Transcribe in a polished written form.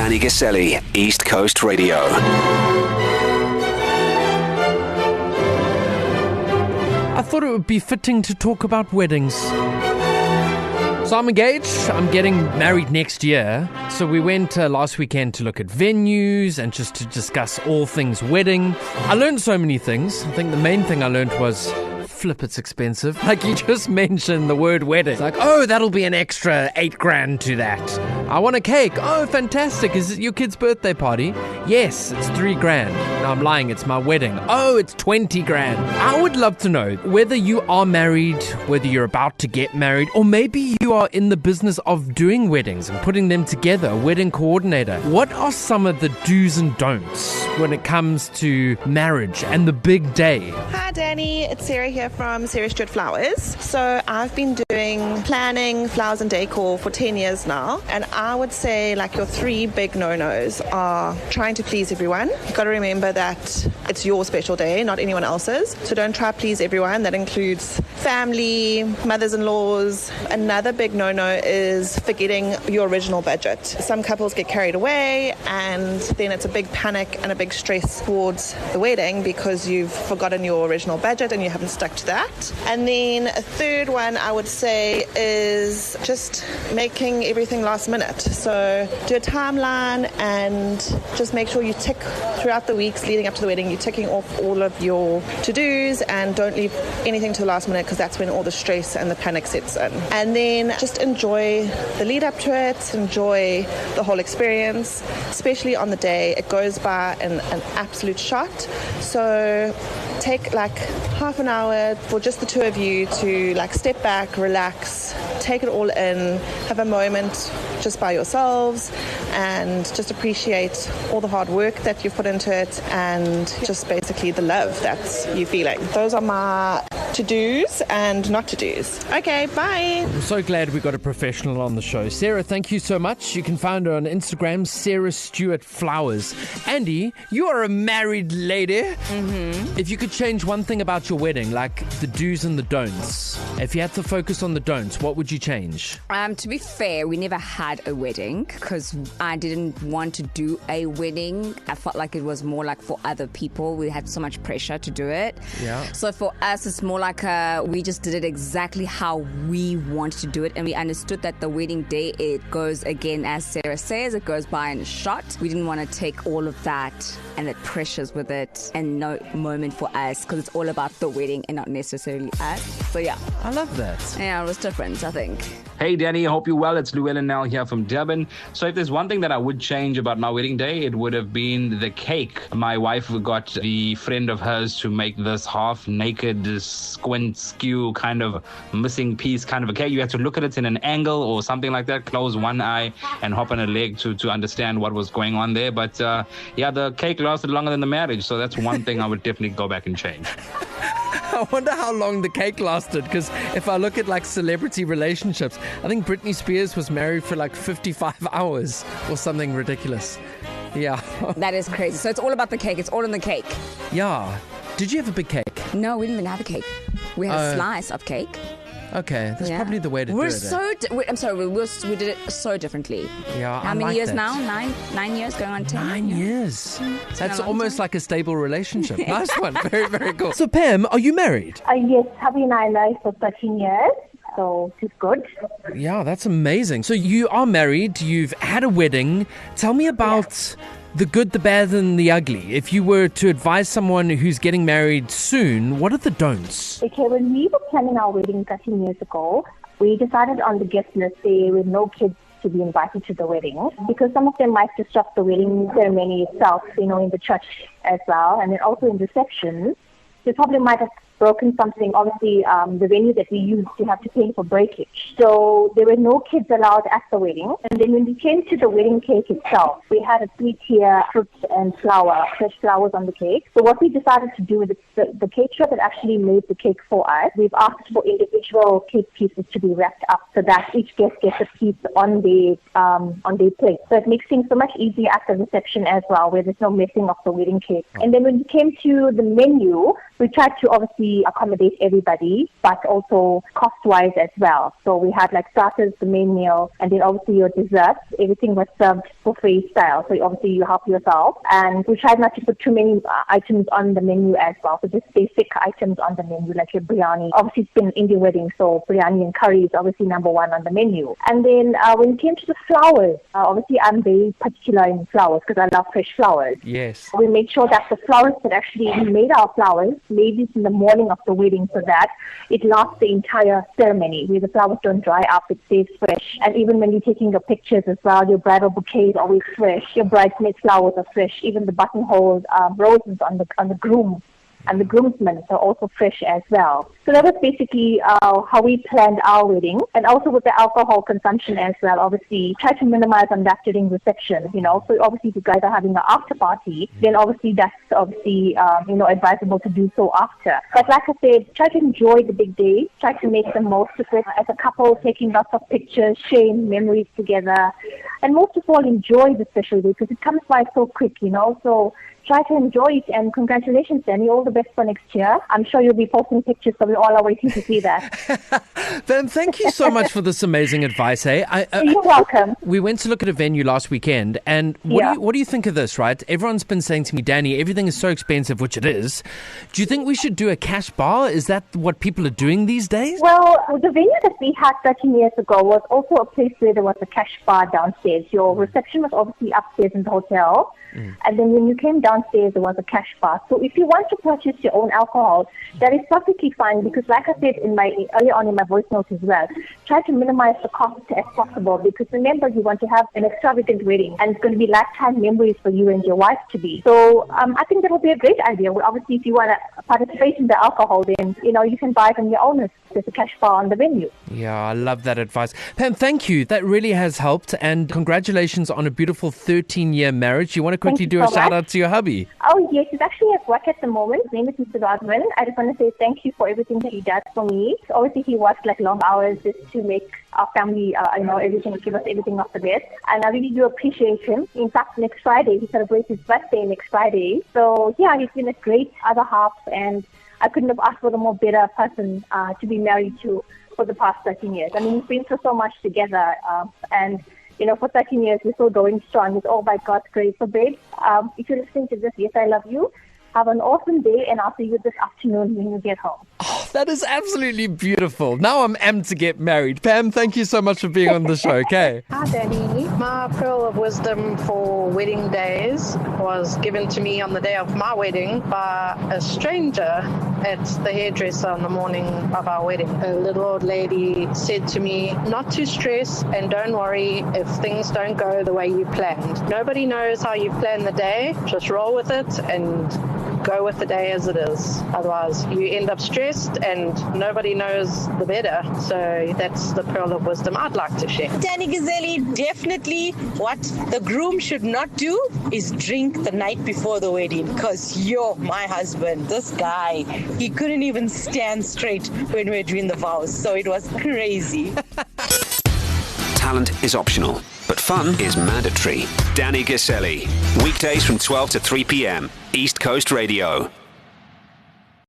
Danny Guselli, East Coast Radio. I thought it would be fitting to talk about weddings. So I'm engaged. I'm getting married next year. So we went last weekend to look at venues and just to discuss all things wedding. I learned so many things. I think the main thing I learned was, flip, it's expensive. Like you just mentioned the word wedding. It's like, oh, that'll be an extra $8,000 to that. I want a cake. Oh, fantastic. Is it your kid's birthday party? Yes, it's $3,000. No, I'm lying. It's my wedding. Oh, it's $20,000. I would love to know whether you are married, whether you're about to get married, or maybe you are in the business of doing weddings and putting them together, a wedding coordinator. What are some of the do's and don'ts when it comes to marriage and the big day? Hi, Danny. It's Sarah here from Sarah Stewart Flowers. So I've been doing planning, flowers and decor for 10 years now. And I would say like your 3 big no-nos are trying to please everyone. You've got to remember that it's your special day, not anyone else's. So don't try to please everyone. That includes family, mothers-in-laws. Another big no-no is forgetting your original budget. Some couples get carried away and then it's a big panic and a big stress towards the wedding because you've forgotten your original budget and you haven't stuck to that. And then a third one I would say is just making everything last minute. So do a timeline and just make sure you tick throughout the weeks leading up to the wedding, you're ticking off all of your to-dos and don't leave anything to the last minute because that's when all the stress and the panic sets in. And then just enjoy the lead up to it, enjoy the whole experience, especially on the day. It goes by in an absolute shot. So take like half an hour for just the two of you to like step back, relax, take it all in, have a moment just by yourselves and just appreciate all the hard work that you've put into it and just basically the love that you're feeling. Those are my to-dos and not to-dos. Okay, bye. I'm so glad we got a professional on the show. Sarah, thank you so much. You can find her on Instagram, Sarah Stewart Flowers. Andy, you are a married lady. Mm-hmm. If you could change one thing about your wedding, like the do's and the don'ts, if you had to focus on the don'ts, what would you change? To be fair, we never had a wedding because I didn't want to do a wedding. I felt like it was more like for other people. We had so much pressure to do it. Yeah. So for us, it's more like we just did it exactly how we wanted to do it, and we understood that the wedding day, it goes again, as Sarah says, it goes by in a shot. We didn't want to take all of that and the pressures with it and no moment for us because it's all about the wedding and not necessarily us. So yeah. I love that. Yeah, it was different, I think. Hey Danny, I hope you're well. It's Llewellyn now here from Durban. So if there's one thing that I would change about my wedding day, it would have been the cake. My wife got the friend of hers to make this half-naked, squint, skew kind of missing piece kind of a cake. You had to look at it in an angle or something like that, close one eye and hop on a leg to understand what was going on there. But yeah, the cake lasted longer than the marriage. So that's one thing I would definitely go back and change. I wonder how long the cake lasted, because if I look at like celebrity relationships, I think Britney Spears was married for like 55 hours or something ridiculous. Yeah. That is crazy. So it's all about the cake. It's all in the cake. Yeah. Did you have a big cake? No, we didn't even have a cake. We had a slice of cake. Okay, that's probably the way to do it. I'm sorry, we did it so differently. Yeah, How many years now? 9 years, going on 10? 9 years. That's almost like a stable relationship. Nice one. Very, very cool. So Pam, are you married? Yes, hubby and I are married for 13 years. So it's good. Yeah, that's amazing. So you are married, you've had a wedding. Tell me about the good, the bad, and the ugly. If you were to advise someone who's getting married soon, what are the don'ts? Okay, when we were planning our wedding 13 years ago, we decided on the guest list there were no kids to be invited to the wedding because some of them might disrupt the wedding ceremony itself, in the church as well, and then also in receptions. They probably might have broken something. Obviously, the venue that we used, you have to pay for breakage. So there were no kids allowed at the wedding. And then when we came to the wedding cake itself, we had a 3-tier fruit and fresh flowers on the cake. So what we decided to do with the cake shop that actually made the cake for us, we've asked for individual cake pieces to be wrapped up so that each guest gets a piece on their plate. So it makes things so much easier at the reception as well, where there's no messing of the wedding cake. And then when we came to the menu, we tried to obviously accommodate everybody, but also cost-wise as well. So we had like starters, the main meal, and then obviously your desserts. Everything was served buffet style. So obviously you help yourself. And we tried not to put too many items on the menu as well. So just basic items on the menu, like your biryani. Obviously it's been an Indian wedding, so biryani and curry is obviously number one on the menu. And then when it came to the flowers, obviously I'm very particular in flowers because I love fresh flowers. Yes. We made sure that the florist that actually made our flowers made this in the morning of the wedding so that it lasts the entire ceremony, where the flowers don't dry up, it stays fresh. And even when you're taking your pictures as well, your bridal bouquet is always fresh. Your bridesmaid flowers are fresh. Even the buttonhole roses on the groom and the groomsmen are also fresh as well. So that was basically how we planned our wedding. And also with the alcohol consumption as well, obviously try to minimize on that during reception, So obviously if you guys are having an after party, then obviously that's obviously, advisable to do so after. But like I said, try to enjoy the big day. Try to make the most of it as a couple, taking lots of pictures, sharing memories together. And most of all, enjoy the special day because it comes by so quick, So try to enjoy it, and congratulations, Danny. All the best for next year. I'm sure you'll be posting pictures, so we all are waiting to see that. Ben, thank you so much for this amazing advice, eh? You're welcome. We went to look at a venue last weekend, and what do you think of this, right? Everyone's been saying to me, Danny, everything is so expensive, which it is. Do you think we should do a cash bar? Is that what people are doing these days? Well, the venue that we had 13 years ago was also a place where there was a cash bar downstairs. Your reception was obviously upstairs in the hotel. And then when you came downstairs, there was a cash bar. So if you want to purchase your own alcohol, that is perfectly fine because like I said earlier on in my voice note as well, try to minimize the cost as possible because remember you want to have an extravagant wedding and it's going to be lifetime memories for you and your wife to be. So I think that would be a great idea. Well, obviously, if you want to participate in the alcohol, then, you can buy it on your own. There's a cash bar on the venue. Yeah, I love that advice. Pam, thank you. That really has helped. And congratulations on a beautiful 13-year marriage. You want to quickly do a shout out to your hubby? Oh, yes. He's actually at work at the moment. His name is Mr. Rodman. I just want to say thank you for everything that he does for me. So obviously, he works like long hours just to make our family, everything, give us everything off the best. And I really do appreciate him. In fact, next Friday, he celebrates his birthday next Friday. So, yeah, he's been a great other half, and I couldn't have asked for a more better person to be married to for the past 13 years. I mean, we've been through so much together, and for 13 years, we're still going strong. It's all by God's grace. So, babe, if you're listening to this, yes, I love you. Have an awesome day, and I'll see you this afternoon when you get home. Oh, that is absolutely beautiful. Now I'm amped to get married. Pam, thank you so much for being on the show, okay? Hi, Danny. My pearl of wisdom for wedding days was given to me on the day of my wedding by a stranger at the hairdresser on the morning of our wedding. A little old lady said to me, not to stress and don't worry if things don't go the way you planned. Nobody knows how you plan the day. Just roll with it and go with the day as it is. Otherwise, you end up stressed and nobody knows the better. So that's the pearl of wisdom I'd like to share. Danny Guselli, definitely what the groom should not do is drink the night before the wedding because you're my husband. This guy, he couldn't even stand straight when we were doing the vows. So it was crazy. Talent is optional, but fun is mandatory. Danny Guselli, weekdays from 12 to 3 p.m. East Coast Radio.